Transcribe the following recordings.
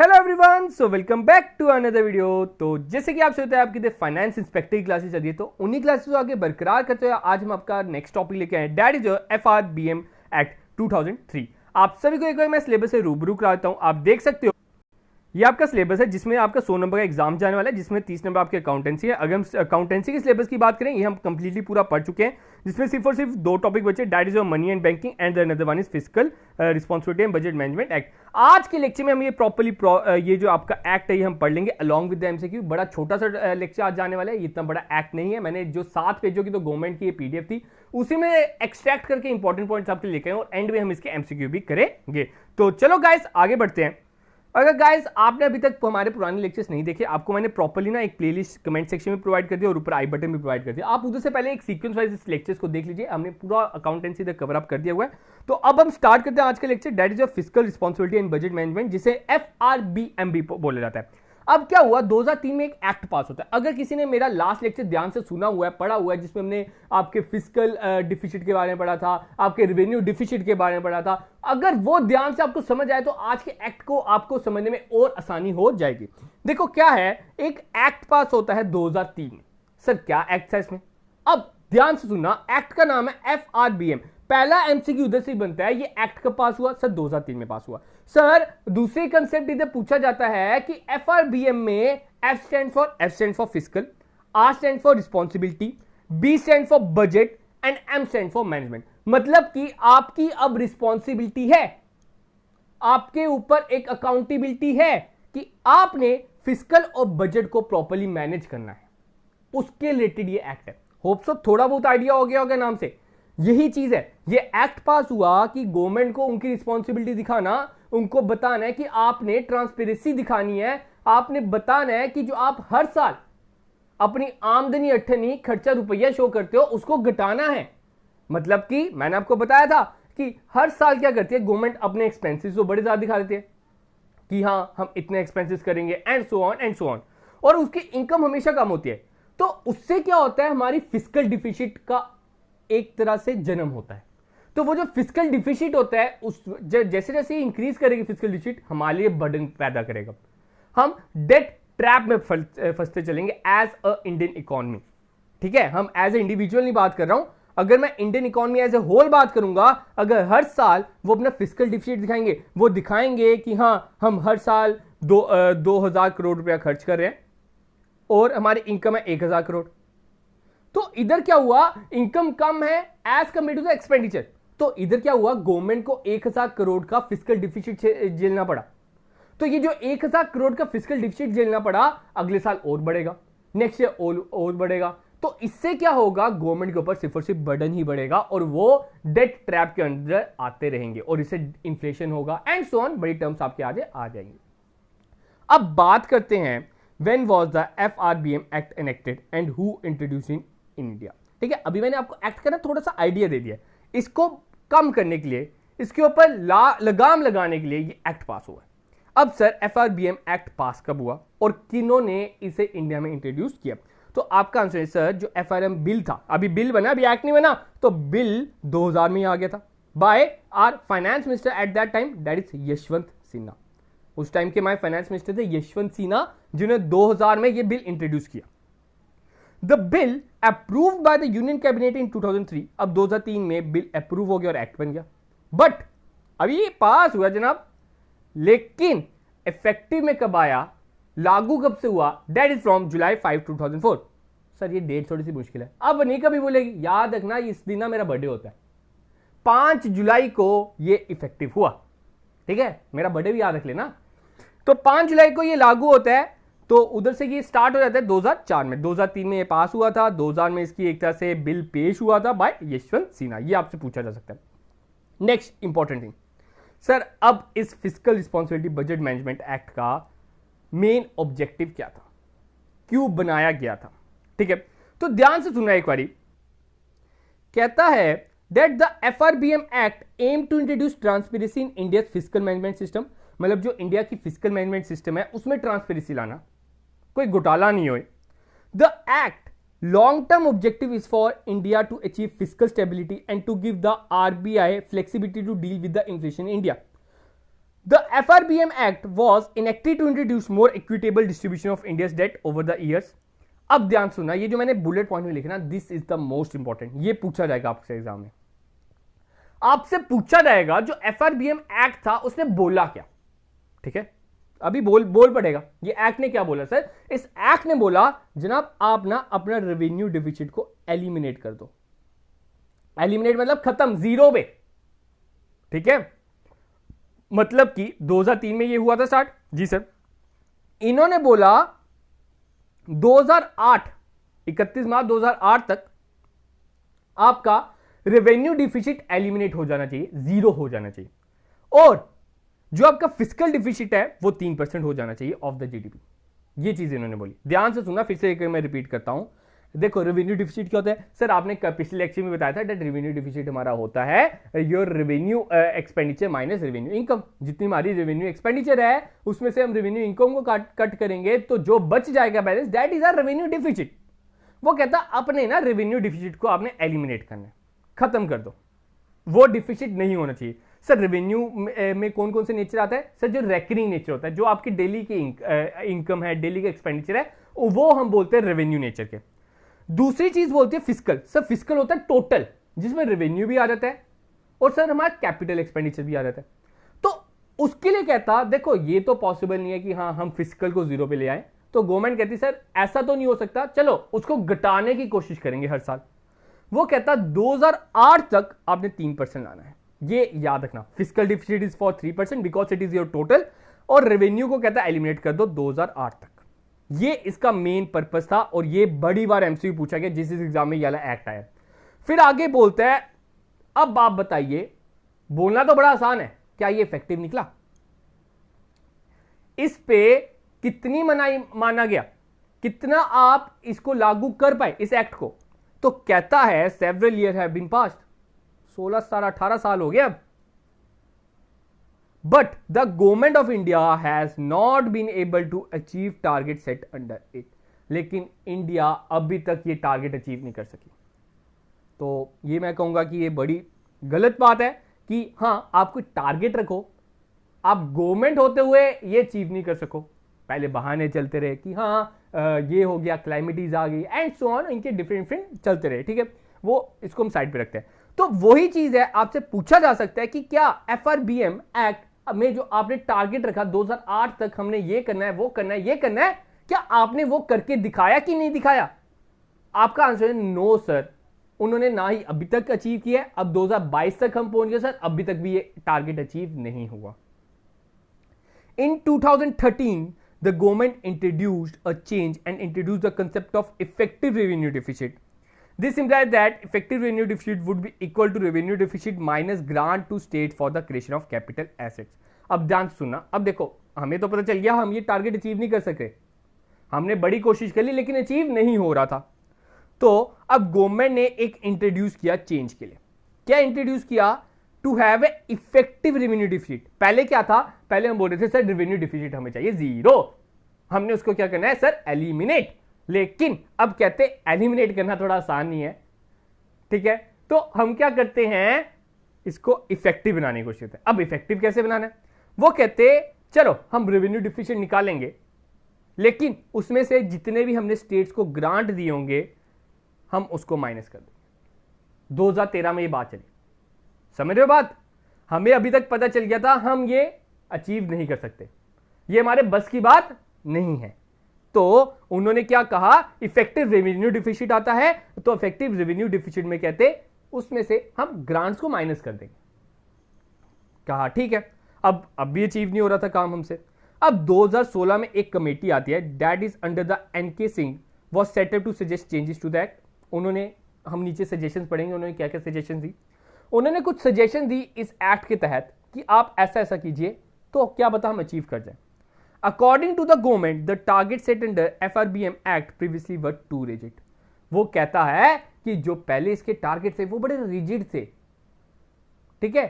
Hello everyone, so welcome back to another video. तो जैसे कि आपसे होता है आपकी फाइनेंस इंस्पेक्टर की क्लासेस चल रही है, तो उन्हीं क्लासेस को आगे बरकरार करते हुए आज हम आपका नेक्स्ट टॉपिक लेके आए, दैट इज FRBM एक्ट 2003। आप सभी को एक बार मैं सिलेबस से रूबरू कराता हूं। आप देख सकते हो ये आपका सिलेबस है जिसमें आपका 100 नंबर का एग्जाम जाने वाला है, जिसमें 30 नंबर आपकी अकाउंटेंसी है। अगर हम अकाउंटेंसी के सिलेबस की बात करें, ये हम कंप्लीटली पूरा पढ़ चुके हैं, जिसमें सिर्फ और सिर्फ दो टॉपिक बचे, that is money and banking and another one is physical responsibility and budget management act. आज के लेक्चर में हम ये प्रॉपर्ली ये जो आपका एक्ट है ये हम पढ़ लेंगे अलॉन्ग विद द एमसीक्यू। बड़ा छोटा सा लेक्चर आज जाने वाला है, इतना बड़ा एक्ट नहीं है। मैंने जो 7 पेजों की तो गवर्नमेंट की ये पीडीएफ थी, उसी में एक्सट्रैक्ट करके इंपॉर्टेंट पॉइंट्स आपके लेके आए और एंड में हम इसके एमसीक्यू भी करेंगे। तो चलो गाइस आगे बढ़ते हैं। अगर गाइस आपने अभी तक हमारे पुराने लेक्चर्स नहीं देखे, आपको मैंने प्रॉपर्ली ना एक प्लेलिस्ट कमेंट सेक्शन में प्रोवाइड कर दिया और ऊपर आई बटन भी प्रोवाइड कर दिया। आप उधर से पहले एक सीक्वेंस वाइज इस लेक्चर्स को देख लीजिए, हमने पूरा अकाउंटेंसी तक कवर अप कर दिया हुआ है। तो अब हम स्टार्ट करते हैं आज का lecture, that is physical responsibility and budget management, जिसे FRBM बोला जाता है। अब क्या हुआ, 2003 में एक एक्ट पास होता है। अगर किसी ने मेरा लास्ट लेक्चर ध्यान से सुना हुआ है, पढ़ा हुआ है, जिसमें हमने आपके फिजिकल डिफिसिट के बारे में पढ़ा था, आपके रेवेन्यू डिफिसिट के बारे में पढ़ा था, अगर वो ध्यान से आपको समझ आए तो आज के एक्ट को आपको समझने में और आसानी हो जाएगी। देखो क्या है, एक एक्ट पास होता है 2003 में। सर क्या एक्ट है इसमें? अब ध्यान से सुनना, एक्ट का नाम है FRBM। पहला एमसीक्यू उधर से बनता है, ये एक्ट कब पास हुआ? सर 2003 में पास हुआ। सर दूसरी कंसेप्ट इधर पूछा जाता है कि FRBM में F stand for physical, R stand for responsibility, B stand for budget and M stand for management. मतलब कि आपकी अब रिस्पॉन्सिबिलिटी है, आपके ऊपर एक अकाउंटेबिलिटी है कि आपने फिजिकल और बजट को प्रॉपर्ली मैनेज करना है। उसके रिलेटेड ये एक्ट है। होप सो थोड़ा बहुत आइडिया हो गया होगा नाम से। यही चीज है, ये एक्ट पास हुआ कि गवर्नमेंट को उनकी रिस्पॉन्सिबिलिटी दिखाना, उनको बताना है कि आपने ट्रांसपेरेंसी दिखानी है, आपने बताना है कि जो आप हर साल अपनी आमदनी अठनी खर्चा रुपया शो करते हो उसको घटाना है। मतलब कि मैंने आपको बताया था कि हर साल क्या करती है गवर्नमेंट, अपने एक्सपेंसेस को बड़े ज्यादा दिखा देती है कि हां हम इतने एक्सपेंसेस करेंगे and so on and so on, और उसकी इनकम हमेशा कम होती है। तो उससे क्या होता है, हमारी फिजिकल डिफिसिट का एक तरह से जन्म होता है। तो वो जो फिजिकल डिफिसिट होता है, उस जैसे जैसे इंक्रीज करेगी फिजिकल डिफिसिट, हमारे लिए बर्डन पैदा करेगा। हम डेट ट्रैप में फंसते चलेंगे एज अ इंडियन इकोनॉमी। ठीक है, हम एज ए इंडिविजुअल नहीं बात कर रहा हूं, अगर मैं Indian economy as a whole बात करूंगा, अगर हर साल वो अपना फिजिकल डिफिसिट दिखाएंगे, वो दिखाएंगे कि हां हम हर साल 2000 करोड़ रुपया खर्च कर रहे हैं और हमारी इनकम है 1000 करोड़, तो इधर क्या हुआ, इनकम कम है as compare to the expenditure. तो इधर क्या हुआ, गवर्नमेंट को 1000 करोड़ का फिजिकल डिफिसिट झेलना पड़ा। तो ये जो 1000 करोड़ का फिजिकल डिफिसिट झेलना पड़ा, अगले साल और बढ़ेगा, नेक्स्ट ईयर और बढ़ेगा। तो इससे क्या होगा, गवर्नमेंट के ऊपर सिर्फ और सिर्फ बर्डन ही बढ़ेगा और वो डेट ट्रैप के अंदर आते रहेंगे और इससे इन्फ्लेशन होगा एंड सो ऑन, बड़ी टर्म्स आपके आगे आ जाएंगे। अब बात करते हैं, when was the FRBM act enacted and who introduced in India. ठीक है, अभी मैंने आपको एक्ट का ना थोड़ा सा आइडिया दे दिया, इसको कम करने के लिए, इसके ऊपर लगाम लगाने के लिए ये एक्ट पास हुआ है। अब सर FRBM एक्ट पास कब हुआ और किन्होंने इसे इंडिया में इंट्रोड्यूस किया? तो आपका आंसर है सर, जो FRBM बिल था, अभी बिल बना, अभी एक्ट नहीं बना, तो बिल 2000 में ही आ गया था by our finance minister at that time, that is Yashwant Sinha. उस टाइम के हमारे फाइनेंस मिनिस्टर थे यशवंत सिन्हा, जिन्होंने 2000 में ये बिल इंट्रोड्यूस किया। The bill approved by the union cabinet इन 2003। अब 2003 में बिल अप्रूव हो गया और एक्ट बन गया, बट अभी ये पास हुआ जनाब, लेकिन इफेक्टिव में कब आया, लागू कब से हुआ, that is from July 5, 2004। Sir ये डेट थोड़ी सी मुश्किल है, अब नहीं कभी बोलेगी, याद रखना इस दिन ना मेरा बर्थडे होता है, 5 जुलाई को ये इफेक्टिव हुआ। ठीक है, मेरा बर्थडे भी याद रख लेना। तो 5 जुलाई को ये लागू होता है, तो उधर से ये स्टार्ट हो जाता है 2004 में। 2003 में ये पास हुआ था, 2000 में इसकी एक तरह से बिल पेश हुआ था बाय यशवंत सिन्हा। ये आपसे पूछा जा सकता है। नेक्स्ट इंपॉर्टेंट थिंग, सर अब इस physical responsibility budget management act का मेन ऑब्जेक्टिव क्या था, क्यों बनाया गया था? ठीक है, तो ध्यान से सुनना एक बारी। कहता है that the FRBM act aim to introduce transparency in India physical management system. मतलब जो इंडिया की फिजिकल मैनेजमेंट सिस्टम है उसमें ट्रांसपेरेंसी लाना, कोई घोटाला नहीं हो। The act long term objective is for India to achieve physical stability and to give the RBI flexibility to deal with the inflation in India. The FRBM Act was enacted to introduce more equitable distribution of India's debt over the years. अब ध्यान सुनना, ये जो मैंने bullet point में लिखा ना, this is the most important, ये पूछा जाएगा आपसे एग्जाम में। आपसे पूछा जाएगा जो FRBM एक्ट था उसने बोला क्या, ठीक है, अभी बोल पड़ेगा ये एक्ट ने क्या बोला। सर इस एक्ट ने बोला जनाब आप ना अपना रेवेन्यू डिफिसिट को एलिमिनेट कर दो। एलिमिनेट मतलब खत्म, जीरो पे, ठीक है। मतलब कि 2003 में ये हुआ था स्टार्ट, जी सर। इन्होंने बोला 2008 31 मार्च 2008 तक आपका रेवेन्यू डिफिसिट एलिमिनेट हो जाना चाहिए, जीरो हो जाना चाहिए, और जो आपका फिस्कल डिफिसिट है वो 3% हो जाना चाहिए ऑफ द जीडीपी। ये चीज इन्होंने बोली, ध्यान से सुनना, फिर से एक मैं रिपीट करता हूं। देखो रेवेन्यू डिफिसिट क्या होता है सर, आपने पिछले लेक्चर में बताया था दैट रेवेन्यू डिफिसिट हमारा होता है your revenue expenditure minus revenue income. जितनी हमारी रेवेन्यू एक्सपेंडिचर है उसमें से हम रेवेन्यू इनकम को कट करेंगे तो जो बच जाएगा balance, that is our revenue deficit. वो कहता अपने ना रेवेन्यू डिफिसिट को आपने एलिमिनेट करना है, खत्म कर दो, वो डिफिसिट नहीं होना चाहिए। सर रेवेन्यू में कौन कौन से नेचर आता है सर, जो रेकरिंग नेचर होता है, जो आपकी डेली की इनकम है, डेली का एक्सपेंडिचर है, वो हम बोलते हैं रेवेन्यू नेचर के। दूसरी चीज बोलती है फिस्कल। सर फिस्कल होता है टोटल, जिसमें रेवेन्यू भी आ जाता है और सर हमारा कैपिटल एक्सपेंडिचर भी आ जाता है। तो उसके लिए कहता देखो ये तो पॉसिबल नहीं है कि हाँ हम फिस्कल को जीरो पे ले आए, तो गवर्नमेंट कहती सर ऐसा तो नहीं हो सकता, चलो उसको घटाने की कोशिश करेंगे हर साल। वो कहता 2008 तक आपने 3% लाना है, ये याद रखना। Fiscal deficit is for 3% because it is your total, और रेवेन्यू को कहता है एलिमिनेट कर दो 2008 तक। ये इसका मेन पर्पस था और ये बड़ी बार एमसीक्यू पूछा गया जिस एग्जाम में ये वाला एक्ट आया। फिर आगे बोलता है अब आप बताइए, बोलना तो बड़ा आसान है, क्या ये इफेक्टिव निकला? इस पे कितनी मनाई माना गया, कितना आप इसको लागू कर पाए इस एक्ट को? तो कहता है several year have been passed, 16 17 18 साल हो गए अब, but the government of India has not been able to achieve target set under it. लेकिन इंडिया अभी तक ये टारगेट अचीव नहीं कर सकी। तो ये मैं कहूंगा कि ये बड़ी गलत बात है कि हां आप कोई टारगेट रखो, आप गवर्नमेंट होते हुए ये अचीव नहीं कर सको। पहले बहाने चलते रहे कि हाँ ये हो गया, क्लाइमेटीज आ गई एंड सो ऑन, इनके डिफरेंट चलते रहे, ठीक है, वो इसको हम साइड पे रखते हैं। तो वही चीज है, आपसे पूछा जा सकता है कि क्या FRBM एक्ट में जो आपने टारगेट रखा 2008 तक हमने ये करना है, वो करना है, ये करना है, क्या आपने वो करके दिखाया कि नहीं दिखाया? आपका आंसर है नो सर, उन्होंने ना ही अभी तक अचीव किया है। अब 2022 तक हम पहुंच गए सर, अभी तक भी ये टारगेट अचीव नहीं हुआ। In 2013, the government introduced a change and introduced the concept of effective revenue deficit. This implies that effective revenue deficit would be equal to revenue deficit minus grant to state for the creation of capital assets. अब ध्यान सुनना, अब देखो हमें तो पता चल गया हम ये टारगेट अचीव नहीं कर सके, हमने बड़ी कोशिश कर ली लेकिन अचीव नहीं हो रहा था। तो अब गवर्नमेंट ने एक इंट्रोड्यूस किया चेंज के लिए। क्या इंट्रोड्यूस किया? To have a effective revenue deficit. पहले क्या था, पहले हम बोल रहे थे सर रेवेन्यू डिफिसिट हमें चाहिए जीरो, हमने उसको क्या करना है सर एलिमिनेट। लेकिन अब कहते एलिमिनेट करना थोड़ा आसान नहीं है, ठीक है, तो हम क्या करते हैं इसको इफेक्टिव बनाने की कोशिश करते हैं। अब इफेक्टिव कैसे बनाना है? वो कहते चलो हम रेवेन्यू डिफिसिट निकालेंगे, लेकिन उसमें से जितने भी हमने स्टेट्स को ग्रांट दिए होंगे हम उसको माइनस कर देंगे। 2013 में ये बात चली, समझ रहे हो बात? हमें अभी तक पता चल गया था हम ये अचीव नहीं कर सकते, ये हमारे बस की बात नहीं है। तो उन्होंने क्या कहा, इफेक्टिव रेवेन्यू डिफिसिट आता है, तो इफेक्टिव रेवेन्यू डिफिसिट में कहते उसमें से हम ग्रांट्स को माइनस कर देंगे। कहा ठीक है, अब भी अचीव नहीं हो रहा था काम हमसे। अब 2016 में एक कमेटी आती है, that is under the NK Singh was setup to suggest changes to that. उन्होंने, हम नीचे सजेशंस पढ़ेंगे उन्होंने क्या क्या सजेशन दी। उन्होंने कुछ सजेशन दी इस एक्ट के तहत कि आप ऐसा ऐसा कीजिए तो क्या पता हम अचीव कर जाए। According to the government the target set under FRBM act previously were too rigid. वो कहता है कि जो पहले इसके टारगेट थे वो बड़े रिजिड थे, ठीक है,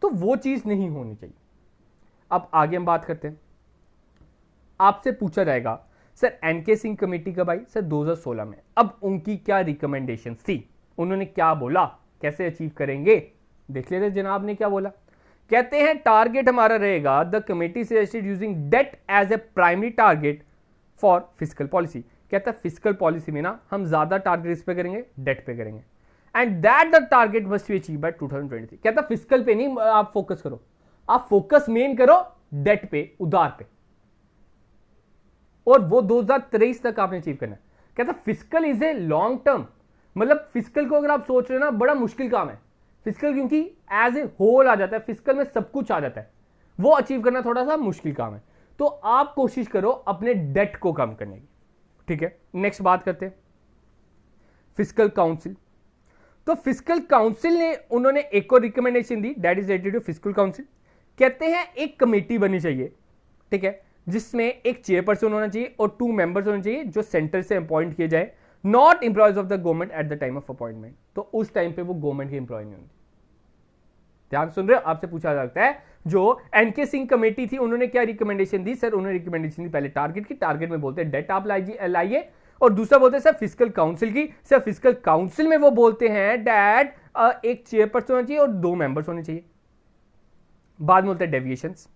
तो वो चीज नहीं होनी चाहिए। अब आगे हम बात करते हैं। आपसे पूछा जाएगा सर NK सिंह कमेटी कब आई? सर 2016 में। अब उनकी क्या रिकमेंडेशंस थी, उन्होंने क्या बोला, कैसे अचीव करेंगे? देख लेते जनाब ने क्या बोला कहते हैं टारगेट हमारा रहेगा the committee suggested using debt as a primary target for physical policy. कहता है फिजिकल पॉलिसी में ना हम ज्यादा टारगेट इस पे करेंगे, डेट पे करेंगे, and that the target must be achieve by 2023। कहता है फिजिकल पे नहीं आप फोकस करो, आप फोकस मेन करो डेट पे, उधार पे, और वो 2023 तक आपने अचीव करना है। कहता है physical is a long term, मतलब फिजिकल को अगर आप सोच रहे हो ना बड़ा मुश्किल काम है फिजिकल, क्योंकि एज ए होल आ जाता है, फिजिकल में सब कुछ आ जाता है, वो अचीव करना थोड़ा सा मुश्किल काम है। तो आप कोशिश करो अपने डेट को कम करने की, ठीक है। नेक्स्ट बात करते हैं फिजिकल काउंसिल। तो फिजिकल काउंसिल ने उन्होंने एक और रिकमेंडेशन दी, that is related to physical council. कहते हैं एक कमेटी बनी चाहिए, ठीक है, जिसमें एक चेयरपर्सन होना चाहिए और 2 मेंबर्स होने चाहिए जो सेंटर से अपॉइंट किए जाए, not employees of the government at the time of appointment. तो उस टाइम पे वो गवर्नमेंट के एम्प्लॉय नहीं होंगे। ध्यान सुन रहे हो, आपसे पूछा जाता है जो एनके सिंह कमेटी थी उन्होंने क्या रिकमेंडेशन दी? सर उन्होंने रिकमेंडेशन दी पहले टारगेट की, टारगेट में बोलते हैं डेट आप लाइए, और दूसरा बोलते हैं सर फिजिकल काउंसिल की। सर फिजिकल काउंसिल में वो बोलते हैं डैट एक चेयरपर्सन होना चाहिए और 2 मेंबर्स होने चाहिए। बाद में बोलते हैं डेविएशंस।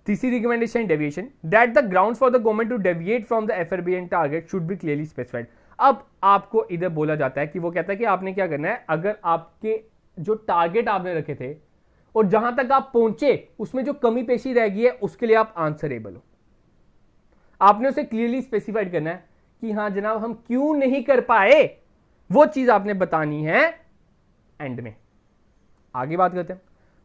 तीसरी recommendation deviation, that the grounds for the government to deviate from the FRBM target should be clearly specified. अब आपको इधर बोला जाता है कि वो कहता है कि आपने क्या करना है, अगर आपके जो टारगेट आपने रखे थे और जहां तक आप पहुंचे उसमें जो कमी पेशी रह गई है उसके लिए आप आंसरेबल हो। आपने उसे क्लियरली स्पेसिफाइड करना है कि हां जनाब हम क्यों नहीं कर पाए, वो चीज आपने बतानी है एंड में। आगे बात करते हैं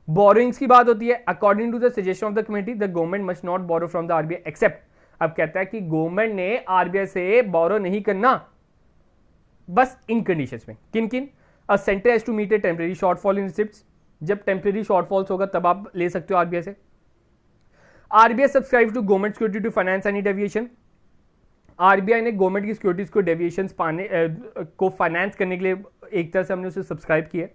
बोरोइंग्स की बात होती है। According to the suggestion of the committee the government must not borrow from the RBI except. अब कहता है कि गवर्नमेंट ने आरबीआई से बोरो नहीं करना, बस इन कंडीशंस में। किन किन? A centre has to meet a temporary shortfall in receipts, जब टेम्परेरी शॉर्टफॉल्स होगा तब आप ले सकते हो आरबीआई से। RBI subscribe to government security to finance any deviation. RBI ने गवर्नमेंट की सिक्योरिटीज को डेविएशन पाने को फाइनेंस करने के लिए एक तरह से हमने उसे सब्सक्राइब किया।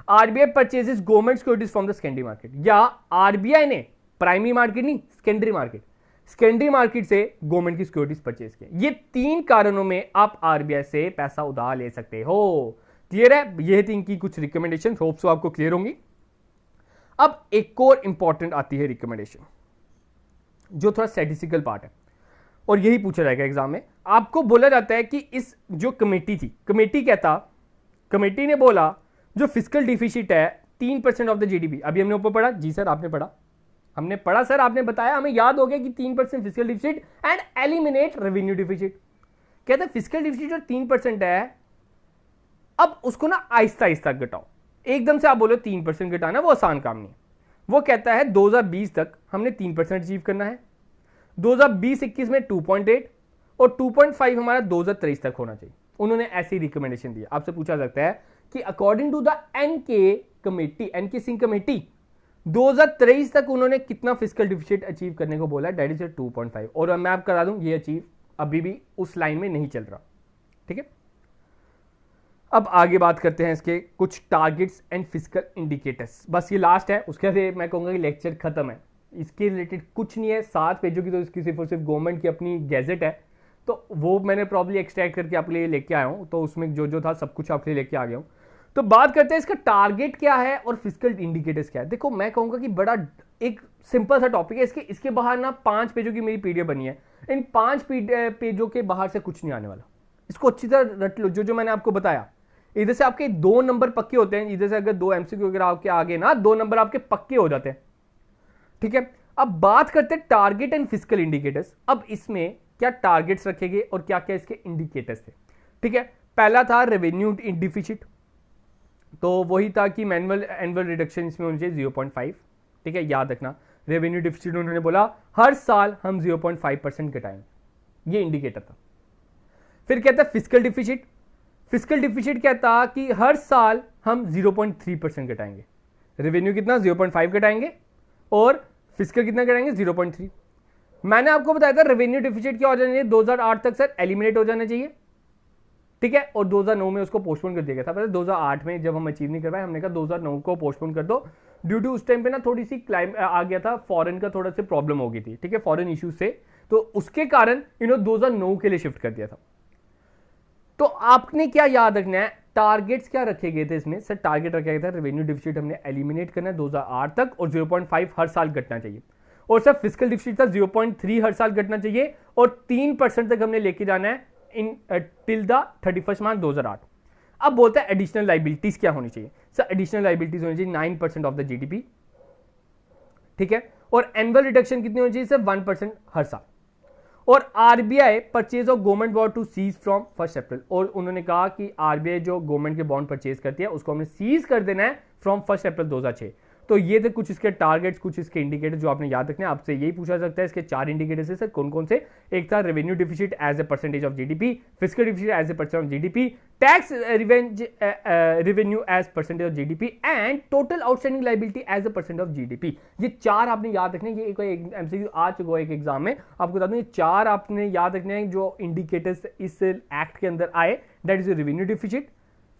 RBI purchases government securities from the secondary market, या आरबीआई ने प्राइमरी मार्केट नहीं सेकेंडरी मार्केट, सेकेंडरी मार्केट से गवर्नमेंट की सिक्योरिटीज परचेज किया। ये 3 कारणों में आप आरबीआई से पैसा उधार ले सकते हो। क्लियर है? ये थी इनकी कुछ रिकमेंडेशन, होप सो आपको क्लियर होंगी। अब एक और इंपॉर्टेंट आती है रिकमेंडेशन जो थोड़ा स्टैटिस्टिकल पार्ट है और यही पूछा जाएगा एग्जाम में। आपको बोला जाता है कि इस जो कमेटी थी, कमेटी ने बोला जो फिजिकल डिफिसिट है 3% ऑफ द जीडीपी। अभी हमने ऊपर पढ़ा, जी सर आपने पढ़ा, हमने पढ़ा सर आपने बताया, हमें याद हो गया कि 3% physical deficit and eliminate revenue deficit. कहते हैं फिजिकल डिफिसिट जो 3% है, अब उसको ना आहिस्ता आहिस्ता घटाओ। एकदम से आप बोलो 3% घटाना, वो आसान काम नहीं है। वो कहता है 2020 तक हमने 3% अचीव करना है, 2020-21 में 2.8 और 2.5 हमारा 2023 तक होना चाहिए। उन्होंने ऐसी रिकमेंडेशन दी। आपसे पूछा सकता है कि according to the N K Singh committee 2023 तक उन्होंने कितना फिजिकल डिफिसिट अचीव करने को बोला? That is 2.5। और मैं आपको करा दूं ये अचीव अभी भी उस लाइन में नहीं चल रहा, ठीक है। अब आगे बात करते हैं इसके कुछ टारगेट्स एंड फिजिकल इंडिकेटर्स। बस ये लास्ट है, उसके बाद मैं कहूंगा कि लेक्चर खत्म है। इसके रिलेटेड कुछ नहीं है, 7 पेजों की तो इसकी सिर्फ और सिर्फ गवर्नमेंट की अपनी गैजेट है, तो वो मैंने प्रॉब्ली एक्सट्रैक्ट करके आपके लिए लेके आया हूँ, तो उसमें जो जो था सब कुछ आपके लिए लेके आ गया हूँ। तो बात करते हैं इसका टारगेट क्या है और फिजिकल इंडिकेटर्स क्या है। देखो मैं कहूंगा कि बड़ा एक सिंपल सा टॉपिक है, इसके बाहर ना 5 पेजों की मेरी पीडीएफ बनी है, इन 5 पेजों के बाहर से कुछ नहीं आने वाला। इसको अच्छी तरह रट लो, जो मैंने आपको बताया। इधर से आपके 2 नंबर पक्के होते हैं, इधर से अगर 2 एमसीक्यू अगर आपके आगे ना 2 नंबर आपके पक्के हो जाते हैं, ठीक है। अब बात करते हैं टारगेट एंड फिजिकल इंडिकेटर्स। अब इसमें क्या टारगेट्स रखे गए और क्या क्या इसके इंडिकेटर्स थे, ठीक है। पहला था रेवेन्यू डिफिसिट, तो वही था कि मैनुअल एनुअल रिडक्शन इसमें होनी चाहिए 0.5, ठीक है, याद रखना। रेवेन्यू डिफिसिट उन्होंने बोला हर साल हम 0.5% घटाएंगे, ये इंडिकेटर था। फिर कहता है फिजिकल डिफिसिट, फिजिकल डिफिसिट कहता कि हर साल हम 0.3% घटाएंगे। रेवेन्यू कितना? 0.5 घटाएंगे और फिजिकल कितना घटाएंगे? 0.3। मैंने आपको बताया था रेवेन्यू डिफिसिट क्या हो जाना चाहिए 2008 तक सर, एलिमिनेट हो जाना चाहिए, ठीक है। और 2009 में उसको पोस्टपोन कर दिया गया था। पहले 2008 में जब हम अचीव नहीं कर पाए, हमने कहा 2009 को पोस्टपोन कर दो, ड्यू टू उस टाइम पे ना थोड़ी सी क्लाइम आ गया था, फॉरेन का थोड़ा सा प्रॉब्लम हो गई थी, ठीक है, फॉरेन इश्यूज से, तो उसके कारण 2009 के लिए शिफ्ट कर दिया था। तो आपने क्या याद रखना है, टारगेट्स क्या रखे गए थे इसमें सर? टारगेट रखा गया था रेवेन्यू डिफिसिट हमने एलिमिनेट करना है 2008 तक और 0.5 हर साल घटना चाहिए, और सर फिस्कल डिफिसिट था 0.3 हर साल घटना चाहिए और 3% तक हमने लेके जाना है इन टिल द 31 मार्च 2008। अब बोलता है एडिशनल लाइबिलिटीज क्या होनी चाहिए सर? एडिशनल लाइबिलिटीज होनी चाहिए 9% ऑफ द जीडीपी, ठीक है, और एनुअल रिडक्शन कितनी होनी चाहिए सर? 1% हर साल। और RBI purchase of government bond to cease from 1 April, और उन्होंने कहा कि आरबीआई जो गवर्नमेंट के बॉन्ड परचेज करती है उसको हमने सीज कर देना है फ्रॉम 1 अप्रैल 2006। तो ये थे कुछ इसके टारगेट्स, कुछ इसके इंडिकेटर्स जो आपने याद रखने हैं। आपसे यही पूछा सकता है इसके 4 इंडिकेटर्स है सर कौन कौन से? एक था revenue deficit as a percentage of GDP, fiscal deficit as a percent of GDP, tax revenue as percentage of GDP and total outstanding liability as a percent of GDP. ये 4 आपने याद रखने। ये एक एमसीक्यू आ चुका है एक एग्जाम में, आपको बता दूं ये 4 आपने याद रखने हैं जो इंडिकेटर्स इस एक्ट के अंदर आए। That is revenue deficit,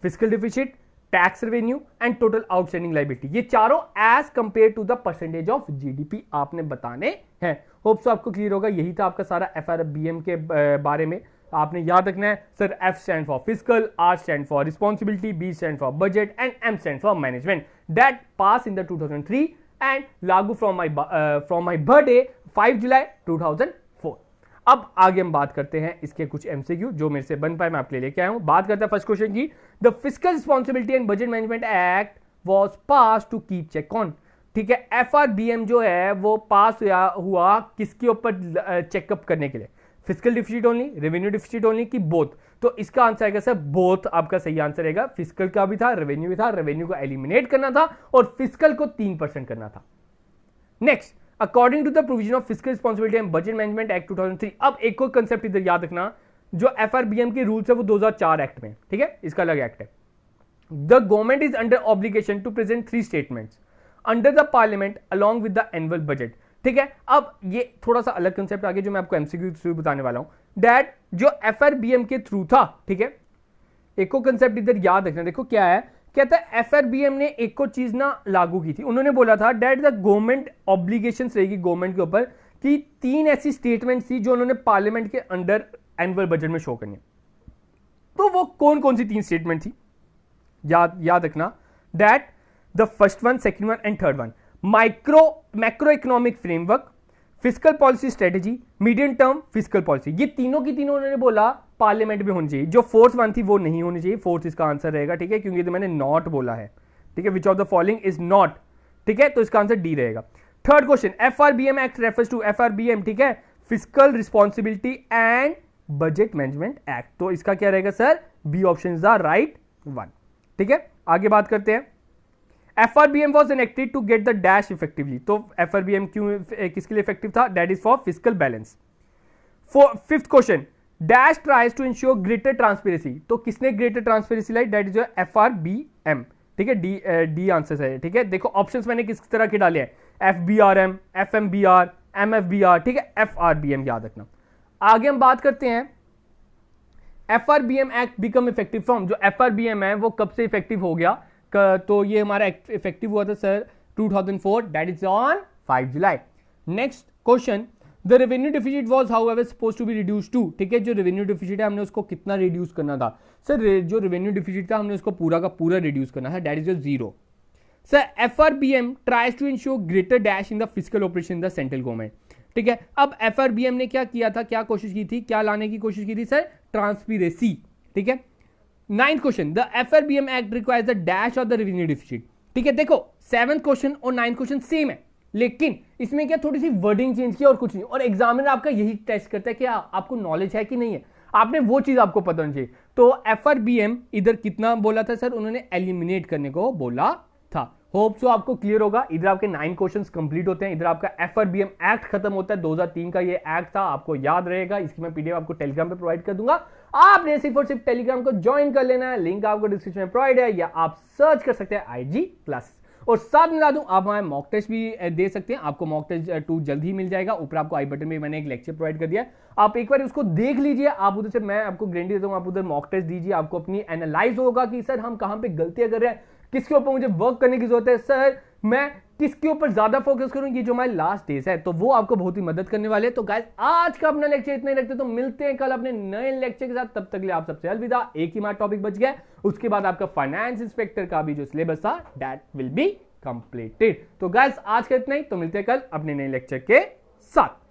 fiscal deficit, tax revenue and total outstanding liability. ये चारों as compare to the percentage of GDP आपने बताने हैं। होप सो आपको क्लियर होगा। यही था आपका सारा एफआरबीएम के बारे में। आपने याद रखना है sir F stand for fiscal, R stand for responsibility, B stand for budget and M stand for management. That pass in the 2003 and लागू फ्रॉम माई बर्थडे 5 जुलाई 2004। अब आगे हम बात करते हैं इसके कुछ एमसीक्यू जो मेरे से बन पाए, मैं आपके लिए लेके आया हूं। बात करते हैं फर्स्ट क्वेश्चन की। The fiscal responsibility and budget management act was pass to keep check on, ठीक है। एफआरबीएम जो है वो पास हुआ किसके ऊपर चेकअप करने के लिए? Fiscal deficit only, revenue deficit only की बोथ? तो इसका आंसर आएगा सर बोथ आपका सही आंसर रहेगा। फिस्कल का भी था, रेवेन्यू भी था। रेवेन्यू को एलिमिनेट करना था और फिस्कल को 3% करना था। Next, according to the provision of fiscal responsibility and budget management act 2003। अब एक और कंसेप्ट इधर याद रखना, जो एफआरबीएम के रूल्स है वो 2004 एक्ट में, ठीक है, इसका अलग एक्ट है। The government is under obligation to present 3 statements under the parliament along with the annual budget, ठीक है। अब ये थोड़ा सा अलग कंसेप्ट आगे जो मैं आपको एमसीक्यू थ्रू बताने वाला हूं। दैट जो एफआरबीएम के थ्रू था, ठीक है, एक और कंसेप्ट इधर याद रखना। देखो क्या है, कहता है एफआरबीएम ने एक और चीज ना लागू की थी। उन्होंने बोला था दैट द गवर्नमेंट ऑब्लिगेशंस रहेगी गवर्नमेंट के ऊपर कि 3 ऐसी स्टेटमेंट थी जो उन्होंने पार्लियामेंट के अंडर एनुअल बजट में शो करनी है। तो वो कौन कौन सी 3 स्टेटमेंट थी याद रखना। That the first one, second one and third one, macro economic framework, fiscal policy strategy, medium term fiscal policy. ये तीनों की तीनों उन्होंने बोला पार्लियामेंट में होनी चाहिए। जो फोर्थ वन थी वो नहीं होनी चाहिए। फोर्थ इसका आंसर रहेगा, ठीक है, क्योंकि तो मैंने नॉट बोला है, ठीक है। Which of the following is not, ठीक है, तो इसका आंसर डी रहेगा। Third question, FRBM act refers to FRBM, ठीक है, fiscal responsibility and budget management act. तो इसका क्या रहेगा sir? B option is the right one, ठीक है। आगे बात करते हैं। FRBM was enacted to get the dash effectively. तो FRBM क्यों किसके लिए इफेक्टिव था? That is for fiscal balance. For fifth question, dash tries to ensure greater transparency. तो किसने greater transparency lie? That is your FRBM. ठीक है, D answer है, ठीक है। देखो ऑप्शंस मैंने किस तरह के डाले हैं, FBRM, FMBR, MFBR, ठीक है, FRBM याद रखना। आगे हम बात करते हैं FRBM act become effective from. जो FRBM है वो कब से इफेक्टिव हो गया? तो ये हमारा इफेक्टिव हुआ था sir 2004, that is on 5 July. Next question, the revenue deficit was however supposed to be reduced to, ठीक है। जो रेवेन्यू डिफिसिट है हमने उसको कितना रिड्यूस करना था सर? जो रेवेन्यू डिफिसिट था हमने उसको पूरा का पूरा रिड्यूस करना था, that is your 0। Sir FRBM tries to ensure greater dash in the fiscal operation in the central government, ठीक है। अब एफआरबीएम ने क्या किया था, क्या कोशिश की थी, क्या लाने की कोशिश की थी सर? ट्रांसपेरेंसी, ठीक है। 9th question, the FRBM act requires the dash of the revenue deficit, ठीक है। देखो 7th क्वेश्चन और 9th क्वेश्चन सेम है, लेकिन इसमें क्या थोड़ी सी वर्डिंग चेंज की और कुछ नहीं। और एग्जामिनर आपका यही टेस्ट करता है कि आपको नॉलेज है कि नहीं है, आपने वो चीज आपको पता होनी चाहिए। तो एफआरबीएम इधर कितना बोला था सर? उन्होंने एलिमिनेट करने को बोला था। होप सो आपको क्लियर होगा। इधर आपके 9 क्वेश्चंस कंप्लीट होते हैं, इधर आपका एफआरबीएम एक्ट खत्म होता है। 2003 का ये एक्ट था, आपको याद रहेगा। इसकी मैं पीडीएफ आपको टेलीग्राम पे प्रोवाइड कर दूंगा। आपने सिर्फ और सिर्फ टेलीग्राम को ज्वाइन कर लेना है, लिंक आपको डिस्क्रिप्शन में प्रोवाइड है, या आप सर्च कर सकते हैं आईजी क्लासेस। और साथ मिला दूं, आप हमारे मॉक टेस्ट भी दे सकते हैं। आपको मॉक टेस्ट 2 जल्द ही मिल जाएगा। ऊपर आपको आई बटन में मैंने एक लेक्चर प्रोवाइड कर दिया है, आप एक बार उसको देख लीजिए। आप उधर से, मैं आपको गारंटी देता हूं, आप उधर मॉक टेस्ट दीजिए, आपको अपनी एनालाइज होगा कि सर हम कहां पे गलतियां कर रहे हैं, किसके ऊपर मुझे वर्क करने की जरूरत है। सर मैं किसके ऊपर ज्यादा फोकस करूं, ये जो हमारे लास्ट डेज है तो वो आपको बहुत ही मदद करने वाले हैं। तो गाइस आज का अपना लेक्चर इतना ही रखते, तो मिलते हैं कल अपने नए लेक्चर के साथ। तब तक के लिए आप सबसे अलविदा। एक ही मार टॉपिक बच गया, उसके बाद आपका फाइनेंस इंस्पेक्टर का भी जो सिलेबस था दैट विल बी कंप्लीटेड। तो गाइस आज का इतना ही, तो मिलते हैं कल अपने नए लेक्चर के साथ।